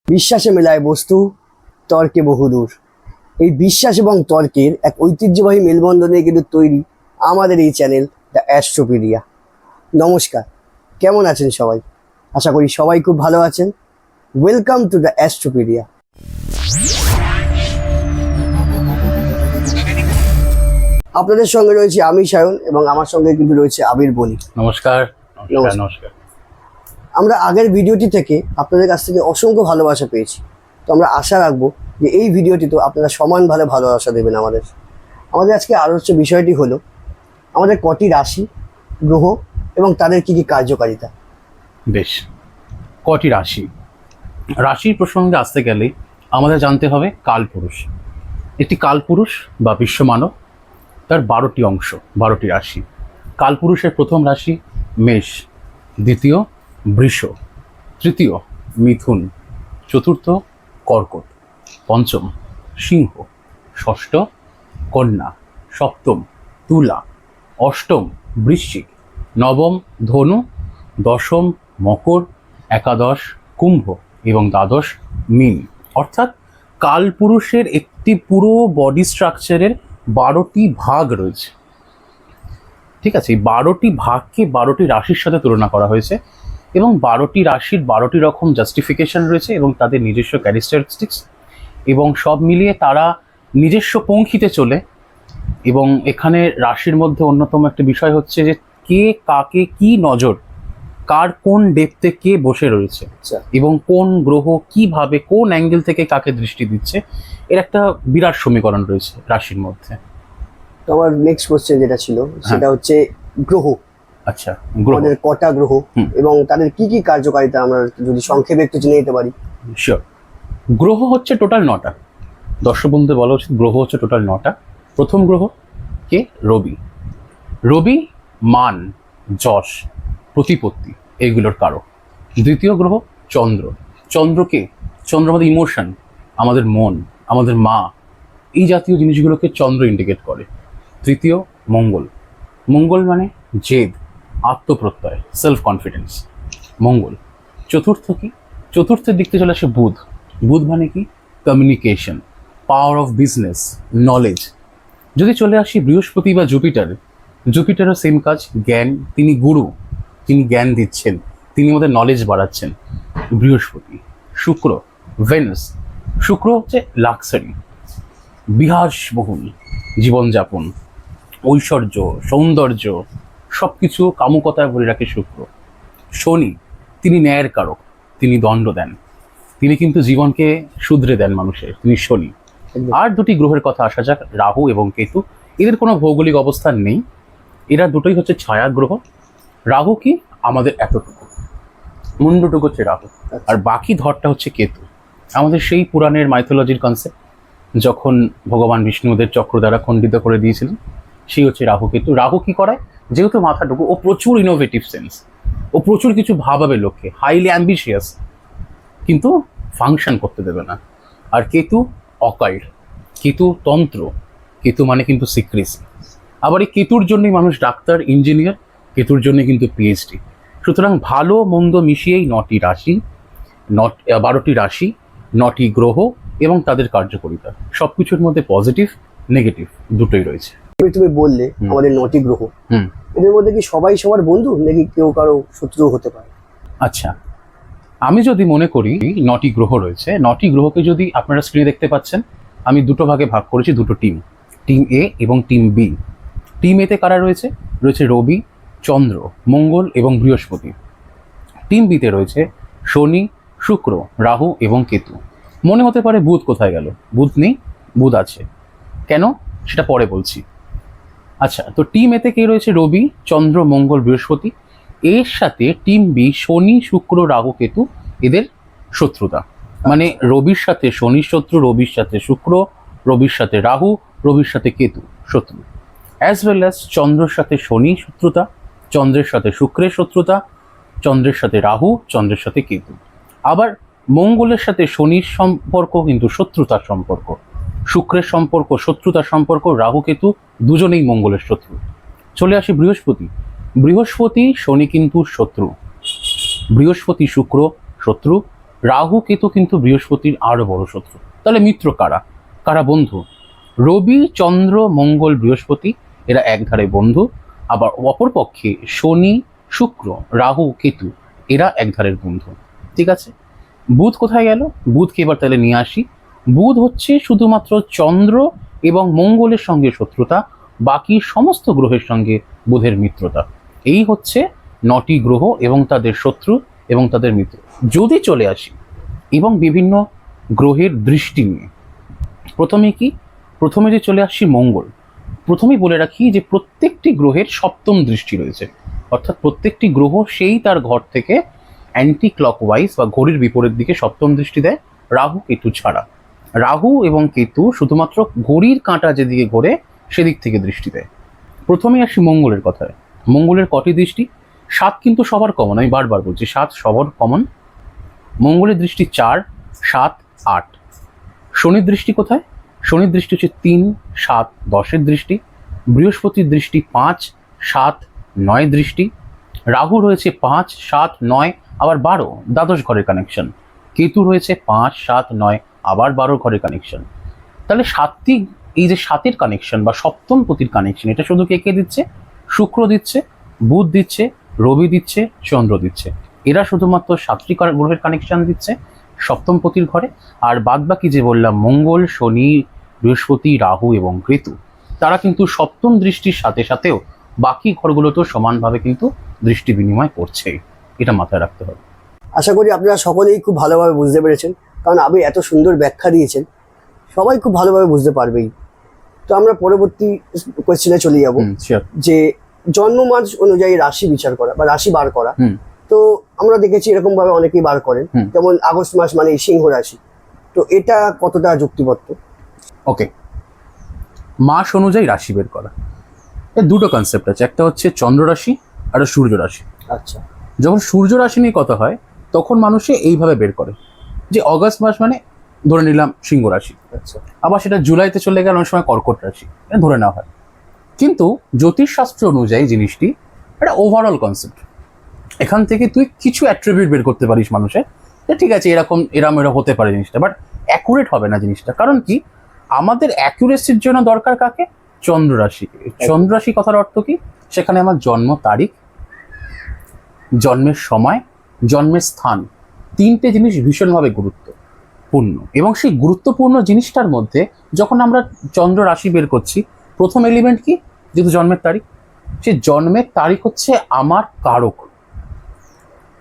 বিশ্বাসে মেলায় বস্তু, তর্কে বহুদূর। এই বিশ্বাস এবং তর্কের এক ঐতিহ্যবাহী মেলবন্ধনে কিন্তু তৈরি আমাদের এই চ্যানেল দ্য অ্যাস্ট্রোপিডিয়া। নমস্কার, কেমন আছেন সবাই? আশা করি সবাই খুব ভালো আছেন। Welcome to the Astropedia. আপনাদের সঙ্গে রয়েছে আমি সায়ন এবং আমার সঙ্গে কিন্তু রয়েছে আবির বলি। নমস্কার। নমস্কার। নমস্কার। আমরা আগের ভিডিওটি থেকে আপনাদের কাছ থেকে অসংখ্য ভালোবাসা পেয়েছি, তো আমরা আশা রাখবো যে এই ভিডিওটিতেও আপনারা সমানভাবে ভালোবাসা দেবেন আমাদের। আমাদের আজকে আলোচ্য বিষয়টি হলো আমাদের কটি রাশি, গ্রহ এবং তাদের কি কি কার্যকারিতা। বেশ, কটি রাশি? রাশির প্রসঙ্গে আসতে গেলে আমাদের জানতে হবে কালপুরুষ। একটি কালপুরুষ বা বিশ্বমানব, তার 12টি অংশ, 12টি রাশি। কালপুরুষের প্রথম রাশি মেষ, দ্বিতীয় বৃষ, তৃতীয় মিথুন, চতুর্থ কর্কট, পঞ্চম সিংহ, ষষ্ঠ কন্যা, সপ্তম তুলা, অষ্টম বৃশ্চিক, নবম ধনু, দশম মকর, একাদশ কুম্ভ এবং দ্বাদশ মীন। অর্থাৎ কালপুরুষের একটি পুরো বডি স্ট্রাকচারের 12টি ভাগ রয়েছে। ঠিক আছে, এই 12টি ভাগকে 12টি রাশির সাথে তুলনা করা হয়েছে এবং 12টি রাশির 12টি রকম জাস্টিফিকেশন রয়েছে এবং তাদের নিজস্ব ক্যারেক্টারিস্টিক্স, এবং সব মিলিয়ে তারা নিজস্ব পঙ্খিতে চলে। এবং এখানে রাশির মধ্যে অন্যতম একটা বিষয় হচ্ছে যে কে কাকে কি নজর, কার কোন ডেপথে কে বসে রয়েছে এবং কোন গ্রহ কিভাবে কোন অ্যাঙ্গেল থেকে কাকে দৃষ্টি দিচ্ছে, এর একটা বিরাট সমীকরণ রয়েছে রাশির মধ্যে। তো আমার নেক্সট কোশ্চেন যেটা ছিল সেটা হচ্ছে গ্রহ। আচ্ছা, গ্রহ, আমাদের কটা গ্রহ এবং তাদের কি কি কার্যকারিতা আমরা যদি সংক্ষেপে একটু জেনে নিতে পারি। শিওর। গ্রহ হচ্ছে টোটাল 9টা। দর্শক বন্ধুদের বলা উচিত গ্রহ হচ্ছে টোটাল 9টা। প্রথম গ্রহ কে? রবি। রবি মান, যশ, প্রতিপত্তি এইগুলোর কারক। দ্বিতীয় গ্রহ চন্দ্র। চন্দ্রকে, চন্দ্র আমাদের ইমোশন, আমাদের মন, আমাদের মা, এই জাতীয় জিনিসগুলোকে চন্দ্র ইন্ডিকেট করে। তৃতীয় মঙ্গল। মঙ্গল মানে জেদ, আত্মপ্রত্যয়, সেলফ কনফিডেন্স, মঙ্গল। চতুর্থ কি? চতুর্থের দিক থেকে চলে আসে বুধ। বুধ মানে কি? Communication, power of business, knowledge. যদি চলে আসি বৃহস্পতি বা জুপিটার, জুপিটারও সেম কাজ, জ্ঞান, তিনি গুরু, তিনি জ্ঞান দিচ্ছেন, তিনি আমাদের নলেজ বাড়াচ্ছেন, বৃহস্পতি। শুক্র, ভেনাস। শুক্র হচ্ছে লাক্সারি, বিলাসবহুল জীবনযাপন, ঐশ্বর্য, সৌন্দর্য, সব কিছু কামুকতায় ভরে রাখে শুক্র। শনি, তিনি ন্যায়ের কারক, তিনি দণ্ড দেন, তিনি কিন্তু জীবনকে শুধরে দেন মানুষের, তিনি শনি। আর দুটি গ্রহের কথা আসা যাক, রাহু এবং কেতু। এদের কোনো ভৌগোলিক অবস্থান নেই, এরা দুটোই হচ্ছে ছায়া গ্রহ। রাহু কি? আমাদের এতটুকু মুন্ডটুকু হচ্ছে রাহু, আর বাকি ধরটা হচ্ছে কেতু। আমাদের সেই পুরাণের মাইথোলজির কনসেপ্ট, যখন ভগবান বিষ্ণু ওদের চক্র দ্বারা খণ্ডিত করে দিয়েছিলেন, সেই হচ্ছে রাহু কেতু। রাহু কি করায়? যেহেতু মাথাটুকু, ও প্রচুর ইনোভেটিভ সেন্স, ও প্রচুর কিছু ভাবাবে লোককে, হাইলি অ্যাম্বিশিয়াস, কিন্তু ফাংশন করতে দেবে না। আর কেতু অকাল্ট, কেতু তন্ত্র, কেতু মানে কিন্তু সিক্রেসি। আবার এই কেতুর জন্যই মানুষ ডাক্তার, ইঞ্জিনিয়ার, কেতুর জন্য কিন্তু পিএইচডি। সুতরাং ভালো মন্দ মিশিয়েই 9টি রাশি, 12টি রাশি, 9টি গ্রহ এবং তাদের কার্যকারিতা। সব কিছুর মধ্যে পজিটিভ নেগেটিভ দুটোই রয়েছে। তুমি বললে আমাদের 9টি গ্রহ, এদের মধ্যে কি সবাই সবার বন্ধু নাকি কেউ কারো শত্রু হতে পারে? আচ্ছা, আমি যদি মনে করি 9টি গ্রহ রয়েছে, 9টি গ্রহকে যদি আপনারা স্ক্রিনে দেখতে পাচ্ছেন, আমি দুটো ভাগে ভাগ করেছি, দুটো টিম, টিম এ এবং টিম বি। টিম এতে কারা রয়েছে? রয়েছে রবি, চন্দ্র, মঙ্গল এবং বৃহস্পতি। টিম বিতে রয়েছে শনি, শুক্র, রাহু এবং কেতু। মনে হতে পারে বুধ কোথায় গেল? বুধ নেই, বুধ আছে। কেন? সেটা পরে বলছি। আচ্ছা, তো টিম এতে কে রয়েছে? রবি, চন্দ্র, মঙ্গল, বৃহস্পতি। এর সাথে টিম বি শনি, শুক্র, রাহু, কেতু, এদের শত্রুতা। মানে রবির সাথে শনির শত্রু, রবির সাথে শুক্র, রবির সাথে রাহু, রবির সাথে কেতু শত্রু। অ্যাজ ওয়েল অ্যাজ চন্দ্রের সাথে শনি শত্রুতা, চন্দ্রের সাথে শুক্রের শত্রুতা, চন্দ্রের সাথে রাহু, চন্দ্রের সাথে কেতু। আবার মঙ্গলের সাথে শনির সম্পর্ক কিন্তু শত্রুতার সম্পর্ক, শুক্রের সম্পর্ক শত্রুতার সম্পর্ক, রাহু কেতু দুজনেই মঙ্গলের শত্রু। চলে আসি বৃহস্পতি। বৃহস্পতি শনি কিন্তু শত্রু, বৃহস্পতি শুক্র শত্রু, রাহু কেতু কিন্তু বৃহস্পতির আরো বড় শত্রু। তাহলে মিত্র কারা, কারা বন্ধু? রবি, চন্দ্র, মঙ্গল, বৃহস্পতি এরা একধারে বন্ধু। আবার অপরপক্ষে শনি, শুক্র, রাহু, কেতু এরা একধারের বন্ধু। ঠিক আছে, বুধ কোথায় গেল? বুধকে এবার তাহলে নিয়ে আসি। বুধ হচ্ছে শুধুমাত্র চন্দ্র এবং মঙ্গলের সঙ্গে শত্রুতা, বাকি সমস্ত গ্রহের সঙ্গে বুধের মিত্রতা। এই হচ্ছে 9টি গ্রহ এবং তাদের শত্রু এবং তাদের মিত্র। যদি চলে আসি এবং বিভিন্ন গ্রহের দৃষ্টি নিয়ে, প্রথমে যে চলে আসছি মঙ্গল। প্রথমেই বলে রাখি যে প্রত্যেকটি গ্রহের সপ্তম দৃষ্টি রয়েছে, অর্থাৎ প্রত্যেকটি গ্রহ সেই তার ঘর থেকে অ্যান্টি ক্লকওয়াইজ বা ঘড়ির বিপরীত দিকে সপ্তম দৃষ্টি দেয়, রাহু কেতু ছাড়া। রাহু এবং কেতু শুধুমাত্র ঘড়ির কাঁটা যেদিকে ঘোরে সেদিক থেকে দৃষ্টি দেয়। প্রথমেই আসি মঙ্গলের কথায়। মঙ্গলের কটি দৃষ্টি? 7 কিন্তু সবার কমন, আমি বারবার বলছি 7 সবার কমন। মঙ্গলের দৃষ্টি 4, 7, 8। শনির দৃষ্টি কোথায়? শনির দৃষ্টি হচ্ছে 3, 7, 10-এর দৃষ্টি। বৃহস্পতির দৃষ্টি 5, 7, 9 দৃষ্টি। রাহু রয়েছে 5, 7, 9 আবার 12, দ্বাদশ ঘরের কানেকশন। কেতু রয়েছে 5, 7, 9 আবার 12 ঘরের কানেকশন। তাহলে 7টি, এই যে 7-এর কানেকশন বা সপ্তম পতির কানেকশন, এটা শুধু কে কে দিচ্ছে? শুক্র দিচ্ছে, বুধ দিচ্ছে, রবি দিচ্ছে, চন্দ্র দিচ্ছে। এরা শুধুমাত্র 7টি গ্রহের কানেকশন দিচ্ছে সপ্তম পতির ঘরে। আর বাদ বাকি যে বললাম মঙ্গল, শনি, বৃহস্পতি, রাহু এবং কেতু, তারা কিন্তু সপ্তম দৃষ্টির সাথে সাথেও বাকি ঘরগুলোতেও সমানভাবে কিন্তু দৃষ্টি বিনিময় করছে। এটা মাথায় রাখতে হবে। আশা করি আপনারা সকলেই খুব ভালোভাবে বুঝতে পেরেছেন, কারণ আপনি এত সুন্দর ব্যাখ্যা দিয়েছেন, সবাই খুব ভালোভাবে বুঝতে পারবেই। তো আমরা পরবর্তী কোয়েশ্চেনে চলে যাব, যে জন্ম মাস অনুযায়ী রাশি বিচার করা বা রাশি বার করা। তো আমরা দেখেছি এরকম ভাবে অনেকেই বার করেন, যেমন আগস্ট মাস মানে সিংহ রাশি। তো এটা কতটা যুক্তিবদ্ধ? ওকে, মাস অনুযায়ী রাশি বের করা, এর দুটো কনসেপ্ট আছে। একটা হচ্ছে চন্দ্র রাশি আর সূর্য রাশি। আচ্ছা, যখন সূর্য রাশি নিয়ে কথা হয় তখন মানুষে এইভাবে বের করে যে অগস্ট মাস মানে ধরে নিলাম সিংহ রাশি, আচ্ছা, আবার সেটা জুলাইতে চলে গেলে অনেক সময় কর্কট রাশি, এটা ধরে নেওয়া হয়। কিন্তু জ্যোতিষশাস্ত্র অনুযায়ী জিনিসটি একটা ওভারঅল কনসেপ্ট। এখান থেকে তুই কিছু অ্যাট্রিবিউট বের করতে পারিস মানুষের, যে ঠিক আছে এরকম এরম এরম হতে পারে জিনিসটা, বাট অ্যাকুরেট হবে না জিনিসটা। কারণ কি, আমাদের অ্যাকুরেসির জন্য দরকার কাকে? চন্দ্র রাশি। চন্দ্র রাশি কথার অর্থ কি? সেখানে আমার জন্ম তারিখ, জন্মের সময়, জন্মের স্থান, 3টে জিনিস ভীষণভাবে গুরুত্বপূর্ণ। এবং সেই গুরুত্বপূর্ণ জিনিসটার মধ্যে যখন আমরা চন্দ্র রাশি বের করছি, প্রথম এলিমেন্ট কি? যেহেতু জন্মের তারিখ, সে জন্মের তারিখ হচ্ছে আমার কারক,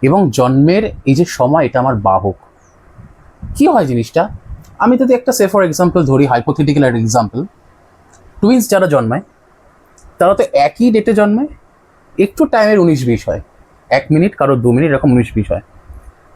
এবং জন্মের এই যে সময় এটা আমার বাহক। কি হয় জিনিসটা, আমি যদি একটা সে ফর এক্সাম্পল ধরি, হাইপোথেটিক্যাল একটা এক্সাম্পল, টুইন্স যারা জন্মায় তারা তো একই ডেটে জন্মায়, একটু টাইমের 19-20 হয়, 1 মিনিট কারো 2 মিনিট এরকম 19-20 হয়।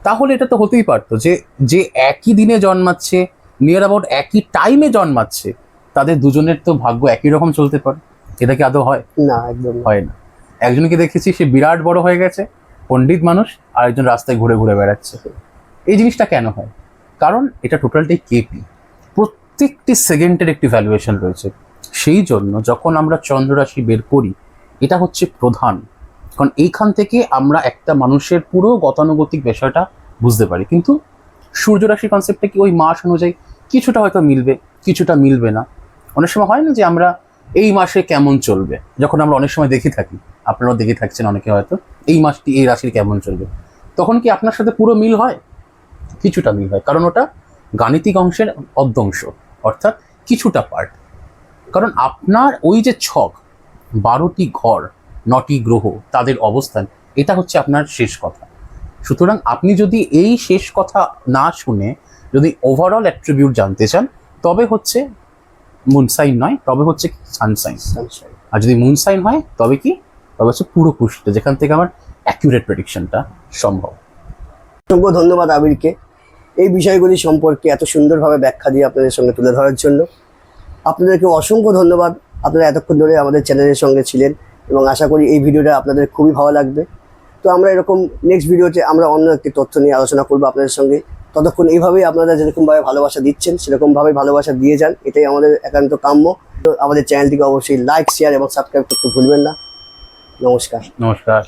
তাহলে এটা তো হতেই পারতো যে যে একই দিনে জন্মাচ্ছে, নিয়ার অ্যাবাউট একই টাইমে জন্মাচ্ছে, তাদের দুজনের তো ভাগ্য একই রকম চলতে পারে। এটা কি আদৌ হয়? না, একদম হয় না। একজনকে দেখেছি সে বিরাট বড় হয়ে গেছে, পণ্ডিত মানুষ, আর একজন রাস্তায় ঘুরে ঘুরে বেড়াচ্ছে। এই জিনিসটা কেন হয়? কারণ এটা টোটালটাই কেপি, প্রত্যেকটি সেকেন্ডের একটি ভ্যালুয়েশন রয়েছে। সেই জন্য যখন আমরা চন্দ্র রাশি বের করি, এটা হচ্ছে প্রধান, কারণ এইখান থেকে আমরা একটা মানুষের পুরো গতানুগতিক বিষয়টা বুঝতে পারি। কিন্তু সূর্য রাশির কনসেপ্টটা কি, ওই মাস অনুযায়ী কিছুটা হয়তো মিলবে, কিছুটা মিলবে না। অনেক সময় হয় না যে আমরা এই মাসে কেমন চলবে, যখন আমরা অনেক সময় দেখে থাকি, আপনারাও দেখে থাকছেন অনেকে হয়তো, এই মাসটি এই রাশির কেমন চলবে, তখন কি আপনার সাথে পুরো মিল হয়? কিছুটা মিল হয়, কারণ ওটা গাণিতিক অংশের অর্ধাংশ, অর্থাৎ কিছুটা পার্ট। কারণ আপনার ওই যে ছক, 12টি ঘর, 9টি গ্রহ, তাদের অবস্থান, এটা হচ্ছে আপনার শেষ কথা। সুতরাং আপনি যদি এই শেষ কথা না শুনে যদি ওভারঅল অ্যাট্রিবিউট জানতে চান, তবে হচ্ছে মুনসাইন নয়, তবে হচ্ছে সানসাইন। আর যদি মুনসাইন হয় তবে কি, তবে হচ্ছে পুরো পুষ্টি, যেখান থেকে আমার অ্যাকিউরেট প্রেডিকশনটা সম্ভব। অসংখ্য ধন্যবাদ আবিরকে এই বিষয়গুলি সম্পর্কে এত সুন্দরভাবে ব্যাখ্যা দিয়ে আপনাদের সঙ্গে তুলে ধরার জন্য। আপনাদেরকে অসংখ্য ধন্যবাদ, আপনারা এতক্ষণ ধরে আমাদের চ্যানেলের সঙ্গে ছিলেন, এবং আশা করি এই ভিডিওটা আপনাদের খুবই ভালো লাগবে। তো আমরা এরকম নেক্সট ভিডিওতে আমরা অন্য একটি তথ্য নিয়ে আলোচনা করবো আপনাদের সঙ্গে। ততক্ষণ এইভাবেই আপনারা যেরকমভাবে ভালোবাসা দিচ্ছেন সেরকমভাবেই ভালোবাসা দিয়ে যান, এটাই আমাদের একান্ত কাম্য। তো আমাদের চ্যানেলটিকে অবশ্যই লাইক, শেয়ার এবং সাবস্ক্রাইব করতে ভুলবেন না। নমস্কার। নমস্কার।